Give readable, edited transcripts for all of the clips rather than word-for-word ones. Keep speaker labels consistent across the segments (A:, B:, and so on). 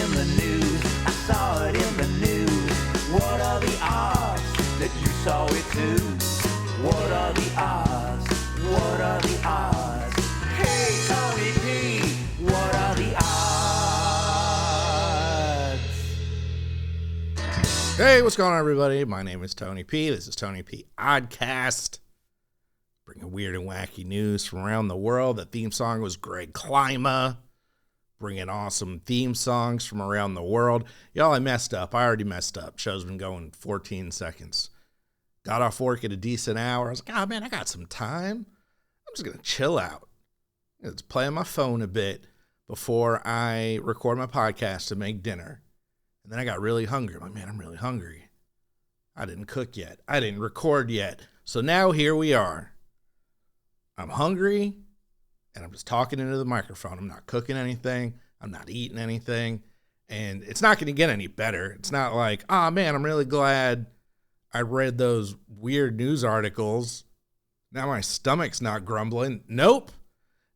A: in the news. I saw it in the news. What are the odds that you saw it too? What are the odds? What are the odds? Hey, Tony P, what are the odds?
B: Hey, what's going on, everybody? My name is Tony P. This is Tony P. Oddcast. Bringing weird and wacky news from around the world. The theme song was Greg Klima. Bringing awesome theme songs from around the world. Y'all, I messed up. I already messed up. Show's been going 14 seconds. Got off work at a decent hour. I was like, oh, man, I got some time. I'm just going to chill out. Let's play on my phone a bit before I record my podcast to make dinner. And then I got really hungry. I'm like, man, I'm really hungry. I didn't cook yet. I didn't record yet. So now here we are. I'm hungry, and I'm just talking into the microphone. I'm not cooking anything. I'm not eating anything. And it's not going to get any better. It's not like, oh, man, I'm really glad I read those weird news articles. Now my stomach's not grumbling. Nope.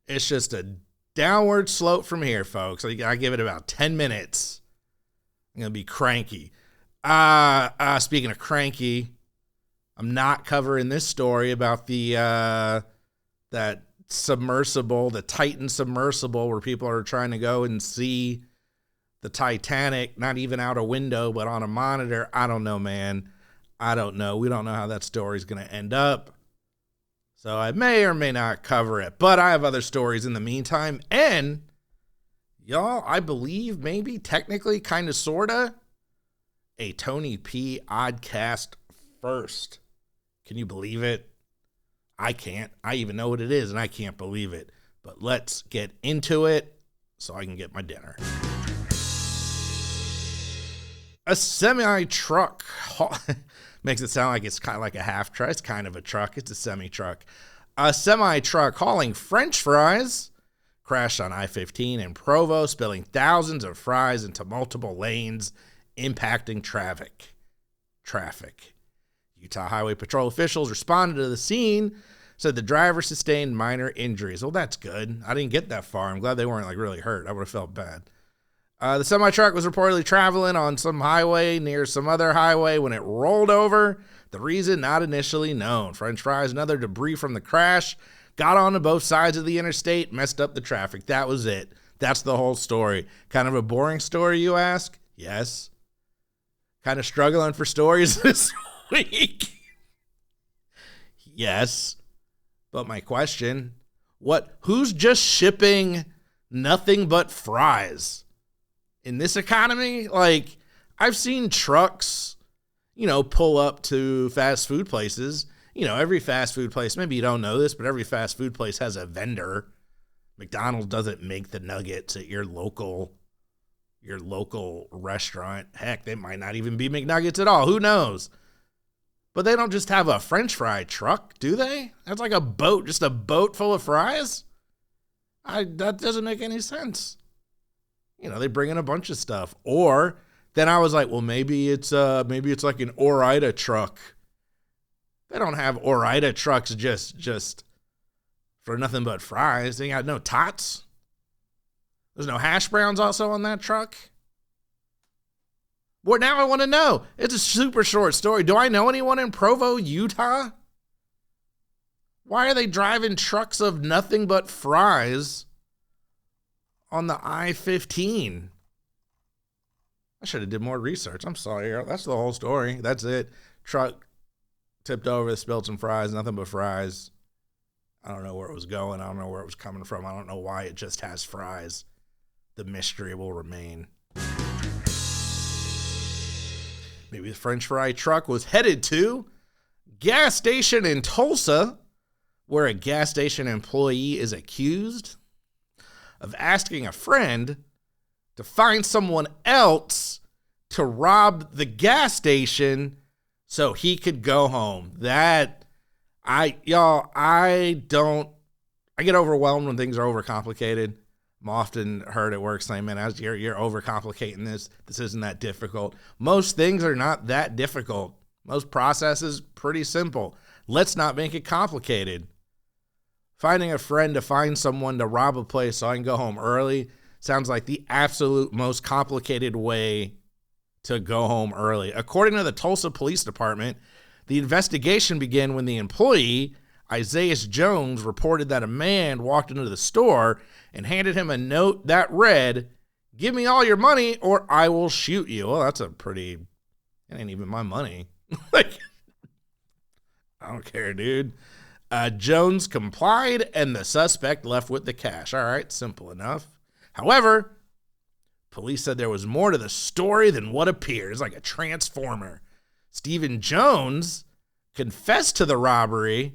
B: It's just a downward slope from here, folks. I give it about 10 minutes. I'm going to be cranky. Speaking of cranky, I'm not covering this story about the that submersible, the Titan submersible, where people are trying to go and see the Titanic, not even out a window, but on a monitor. I don't know, man. I don't know. We don't know how that story's going to end up. So I may or may not cover it, but I have other stories in the meantime. And y'all, I believe maybe technically kind of sort of a Tony P. Oddcast first. Can you believe it? I can't. I even know what it is, and I can't believe it. But let's get into it so I can get my dinner. A semi-truck makes it sound like it's kind of like a half truck. It's kind of a truck. It's a semi-truck. A semi-truck hauling French fries crashed on I-15 in Provo, spilling thousands of fries into multiple lanes, impacting traffic. Utah Highway Patrol officials responded to the scene, said the driver sustained minor injuries. Well, that's good. I didn't get that far. I'm glad they weren't really hurt. I would have felt bad. The semi-truck was reportedly traveling on some highway near some other highway when it rolled over. The reason not initially known. French fries and other debris from the crash got onto both sides of the interstate, messed up the traffic. That was it. That's the whole story. Kind of a boring story, you ask? Yes. Kind of struggling for stories this week. Yes. But my question, who's just shipping nothing but fries in this economy? Like, I've seen trucks, pull up to fast food places. Every fast food place, maybe you don't know this, but every fast food place has a vendor. McDonald's doesn't make the nuggets at your local restaurant. Heck, they might not even be McNuggets at all. Who knows? But they don't just have a French fry truck, do they? That's like a boat, just a boat full of fries? That doesn't make any sense. They bring in a bunch of stuff. Or then I was like, well, maybe it's like an Ore-Ida truck. They don't have Ore-Ida trucks just for nothing but fries. They got no tots. There's no hash browns also on that truck. Well, now I want to know. It's a super short story. Do I know anyone in Provo, Utah? Why are they driving trucks of nothing but fries on the I-15? I should have did more research. I'm sorry. That's the whole story. That's it. Truck tipped over, spilled some fries, nothing but fries. I don't know where it was going. I don't know where it was coming from. I don't know why it just has fries. The mystery will remain. Maybe the French fry truck was headed to gas station in Tulsa, where a gas station employee is accused of asking a friend to find someone else to rob the gas station so he could go home. I get overwhelmed when things are overcomplicated. I'm often heard at work saying, man, you're overcomplicating this. This isn't that difficult. Most things are not that difficult. Most processes, pretty simple. Let's not make it complicated. Finding a friend to find someone to rob a place so I can go home early sounds like the absolute most complicated way to go home early. According to the Tulsa Police Department, the investigation began when the employee, Isaiah Jones, reported that a man walked into the store and handed him a note that read, "Give me all your money or I will shoot you." Well, that's it ain't even my money. Like, I don't care, dude. Jones complied and the suspect left with the cash. All right, simple enough. However, police said there was more to the story than what appears, like a transformer. Stephen Jones confessed to the robbery.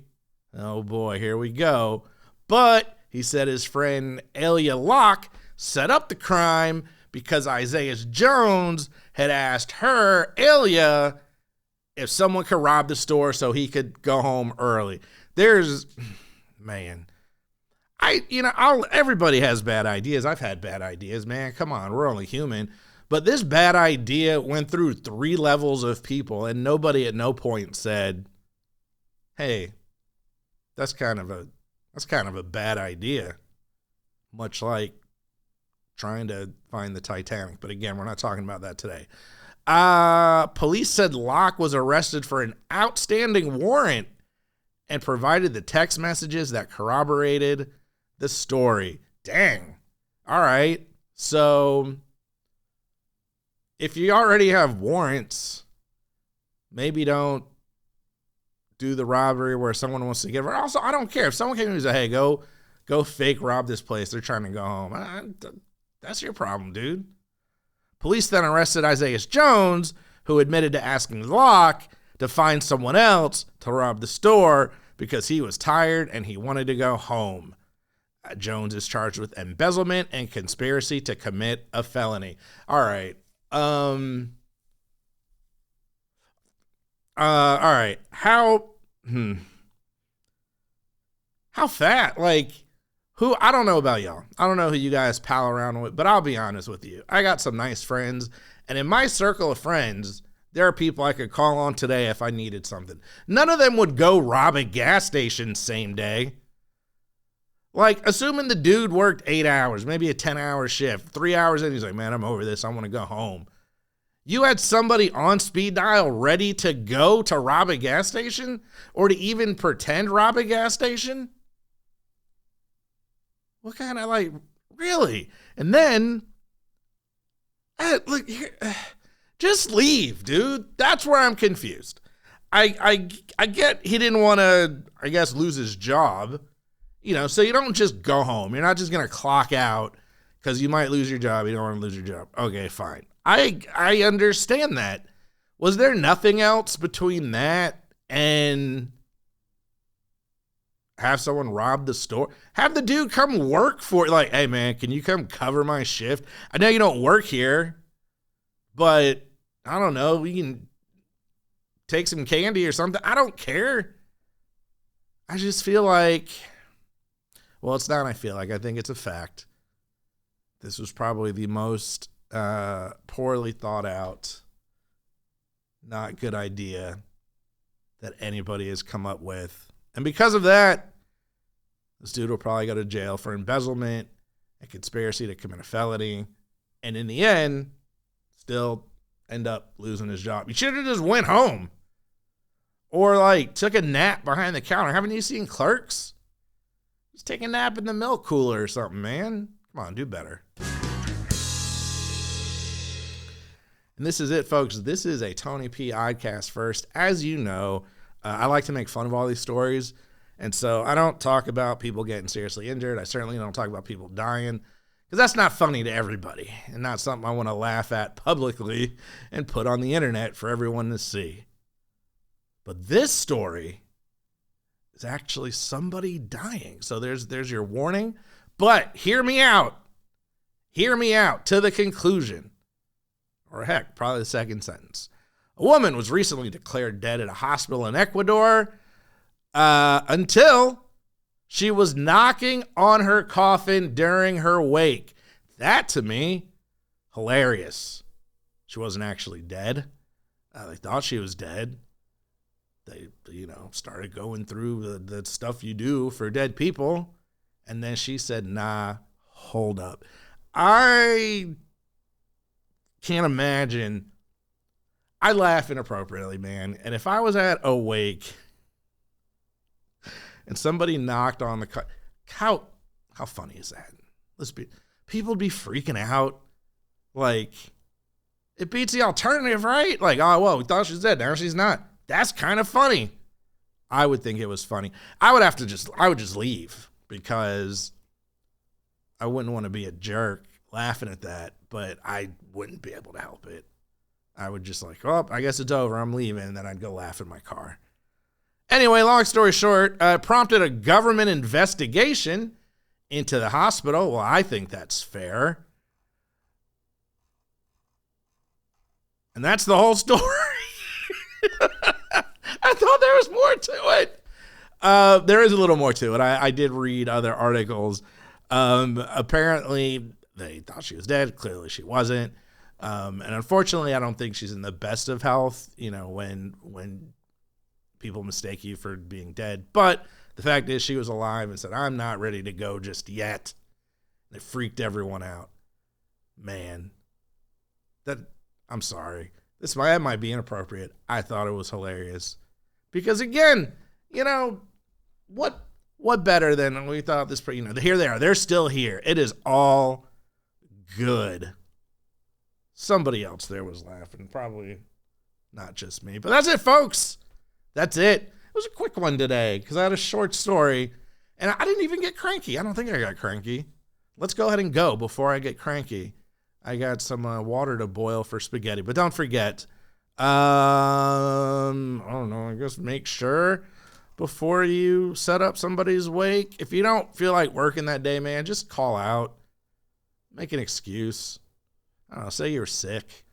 B: Oh boy, here we go. But he said his friend Elia Locke set up the crime because Isaiah Jones had asked her, Elia, if someone could rob the store so he could go home early. Everybody has bad ideas. I've had bad ideas, man. Come on, we're only human. But this bad idea went through 3 levels of people, and nobody at no point said, "Hey, that's kind of a bad idea." Much like trying to find the Titanic. But again, we're not talking about that today. Police said Locke was arrested for an outstanding warrant and provided the text messages that corroborated the story. Dang. All right. So if you already have warrants, maybe don't do the robbery where someone wants to get it. Also, I don't care. If someone came and said, "Hey, go fake rob this place. They're trying to go home." That's your problem, dude. Police then arrested Isaiah Jones, who admitted to asking Locke to find someone else to rob the store because he was tired and he wanted to go home. Jones is charged with embezzlement and conspiracy to commit a felony. All right. All right. How fat? Like, I don't know about y'all. I don't know who you guys pal around with, but I'll be honest with you. I got some nice friends, and in my circle of friends, there are people I could call on today if I needed something. None of them would go rob a gas station same day. Like, assuming the dude worked 8 hours, maybe a 10-hour shift, 3 hours in, he's like, "Man, I'm over this. I want to go home." You had somebody on speed dial ready to go to rob a gas station or to even pretend rob a gas station? What kind of, like, really? And then, just leave, dude. That's where I'm confused. I get he didn't want to, I guess, lose his job. So you don't just go home. You're not just going to clock out because you might lose your job. You don't want to lose your job. Okay, fine. I understand that. Was there nothing else between that and have someone rob the store? Have the dude come work for it. Like, "Hey, man, can you come cover my shift? I know you don't work here, but I don't know. We can take some candy or something." I don't care. I just feel like, well, it's not I feel like. I think it's a fact. This was probably the most poorly thought out, not good idea that anybody has come up with. And because of that, this dude will probably go to jail for embezzlement and conspiracy to commit a felony. And in the end, still end up losing his job. He should have just went home. Or, like, took a nap behind the counter. Haven't you seen Clerks? Just take a nap in the milk cooler or something, man. Come on, do better. And this is it, folks. This is a Tony P. Oddcast first. As you know, I like to make fun of all these stories. And so I don't talk about people getting seriously injured. I certainly don't talk about people dying because that's not funny to everybody and not something I want to laugh at publicly and put on the internet for everyone to see. But this story is actually somebody dying. So there's your warning. But hear me out. Hear me out to the conclusion. Or heck, probably the second sentence. A woman was recently declared dead at a hospital in Ecuador until she was knocking on her coffin during her wake. That, to me, hilarious. She wasn't actually dead. They thought she was dead. They, started going through the stuff you do for dead people. And then she said, "Nah, hold up. I can't imagine. I laugh inappropriately, man. And if I was at a wake and somebody knocked on the how funny is that? People would be freaking out. Like, it beats the alternative, right? Like, oh, well, we thought she was dead. Now she's not. That's kind of funny. I would think it was funny. I would just leave because I wouldn't want to be a jerk laughing at that, but I wouldn't be able to help it. I would just like, oh, I guess it's over. I'm leaving. And then I'd go laugh in my car. Anyway, long story short, prompted a government investigation into the hospital. Well, I think that's fair. And that's the whole story. I thought there was more to it. There is a little more to it. I did read other articles. Apparently, they thought she was dead. Clearly, she wasn't. And unfortunately, I don't think she's in the best of health, you know, when people mistake you for being dead. But the fact is she was alive and said, I'm not ready to go just yet. And it freaked everyone out. Man, I'm sorry. That might be inappropriate. I thought it was hilarious. Because again, you know, what better than we thought this, you know, here they are. They're still here. It is all good. Somebody else there was laughing. Probably not just me. But that's it, folks. That's it. It was a quick one today because I had a short story. And I didn't even get cranky. I don't think I got cranky. Let's go ahead and go before I get cranky. I got some water to boil for spaghetti. But don't forget, I don't know, I guess make sure before you set up somebody's wake. If you don't feel like working that day, man, just call out. Make an excuse. I don't know, say you're sick.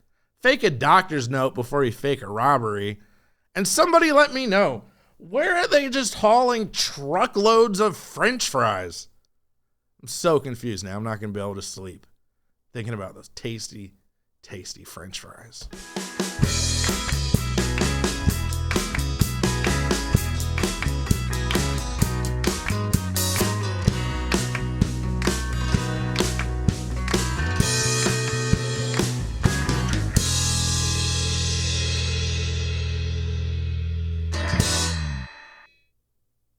B: Fake a doctor's note before you fake a robbery. And somebody let me know, where are they just hauling truckloads of French fries? I'm so confused now. I'm not going to be able to sleep thinking about those tasty, tasty French fries.